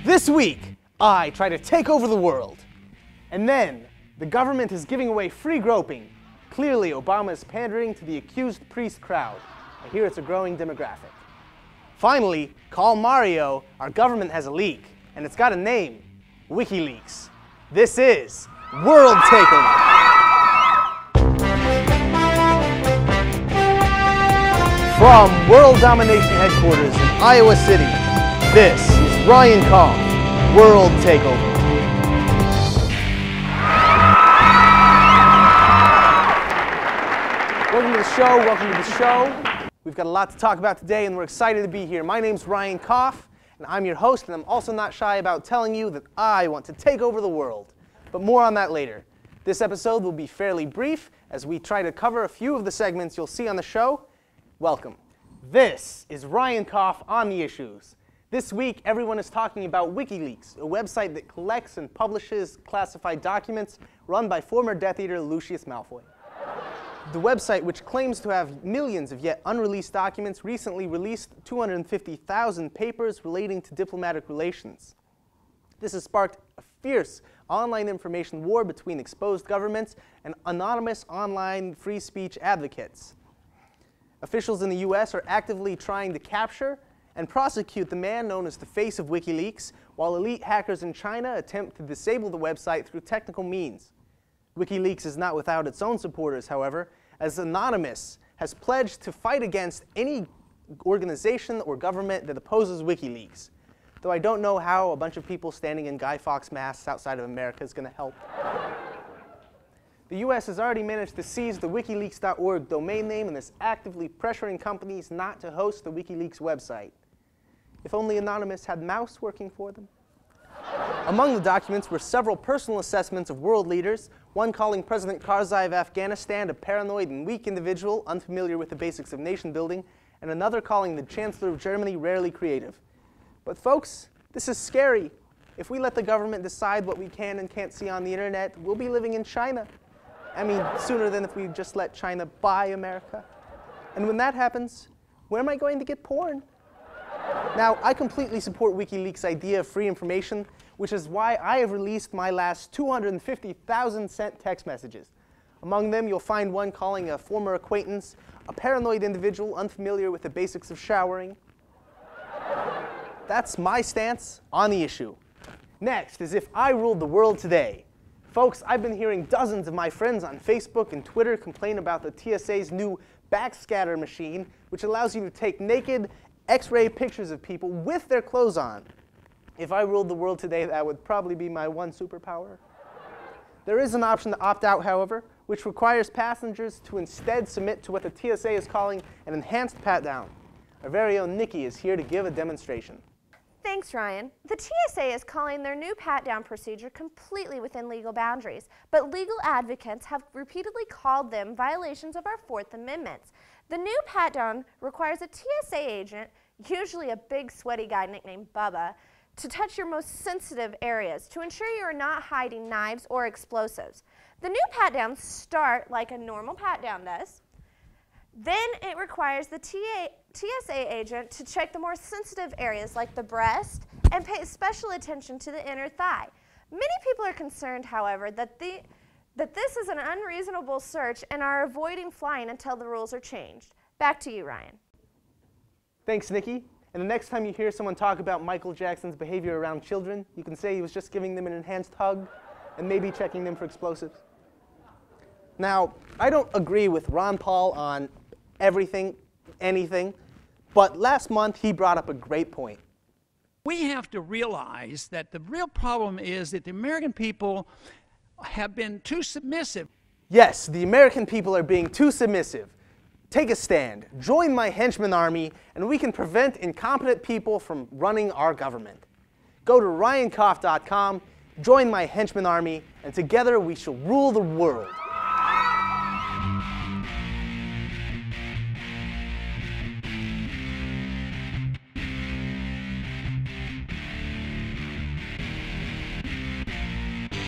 This week, I try to take over the world. And then, the government is giving away free groping. Clearly, Obama is pandering to the accused priest crowd. I hear it's a growing demographic. Finally, call Mario, our government has a leak. And it's got a name, Wikileaks. This is World Takeover. From World Domination Headquarters in Iowa City, this is Ryan Kopf, World Takeover. Welcome to the show, We've got a lot to talk about today and we're excited to be here. My name's Ryan Kopf, and I'm your host, and I'm also not shy about telling you that I want to take over the world. But more on that later. This episode will be fairly brief as we try to cover a few of the segments you'll see on the show. Welcome. This is Ryan Kopf on the issues. This week, everyone is talking about Wikileaks, a website that collects and publishes classified documents run by former Death Eater Lucius Malfoy. The website, which claims to have millions of yet unreleased documents, recently released 250,000 papers relating to diplomatic relations. This has sparked a fierce online information war between exposed governments and anonymous online free speech advocates. Officials in the US are actively trying to capture and prosecute the man known as the face of WikiLeaks, while elite hackers in China attempt to disable the website through technical means. WikiLeaks is not without its own supporters, however, as Anonymous has pledged to fight against any organization or government that opposes WikiLeaks. Though I don't know how a bunch of people standing in Guy Fawkes masks outside of America is going to help. The US has already managed to seize the wikileaks.org domain name and is actively pressuring companies not to host the WikiLeaks website. If only Anonymous had mouse working for them. Among the documents were several personal assessments of world leaders, one calling President Karzai of Afghanistan a paranoid and weak individual unfamiliar with the basics of nation building, and another calling the Chancellor of Germany rarely creative. But folks, this is scary. If we let the government decide what we can and can't see on the internet, we'll be living in China. I mean, sooner than if we just let China buy America. And when that happens, where am I going to get porn? Now, I completely support WikiLeaks' idea of free information, which is why I have released my last 250,000 sent text messages. Among them, you'll find one calling a former acquaintance a paranoid individual unfamiliar with the basics of showering. That's my stance on the issue. Next is if I ruled the world today. Folks, I've been hearing dozens of my friends on Facebook and Twitter complain about the TSA's new Backscatter machine, which allows you to take naked X-ray pictures of people with their clothes on. If I ruled the world today, that would probably be my one superpower. There is an option to opt out, however, which requires passengers to instead submit to what the TSA is calling an enhanced pat-down. Our very own Nikki is here to give a demonstration. Thanks, Ryan. The TSA is calling their new pat-down procedure completely within legal boundaries, but legal advocates have repeatedly called them violations of our Fourth Amendment. The new pat-down requires a TSA agent, usually a big sweaty guy nicknamed Bubba, to touch your most sensitive areas to ensure you are not hiding knives or explosives. The new pat-downs start like a normal pat-down does. Then it requires the TSA agent to check the more sensitive areas like the breast and pay special attention to the inner thigh. Many people are concerned, however, that this is an unreasonable search and are avoiding flying until the rules are changed. Back to you, Ryan. Thanks, Nikki. And the next time you hear someone talk about Michael Jackson's behavior around children, you can say he was just giving them an enhanced hug and maybe checking them for explosives. Now, I don't agree with Ron Paul on everything, anything, but last month he brought up a great point. We have to realize that the real problem is that the American people have been too submissive. Yes, the American people are being too submissive. Take a stand, join my henchmen army, and we can prevent incompetent people from running our government. Go to ryankopf.com, join my henchmen army, and together we shall rule the world.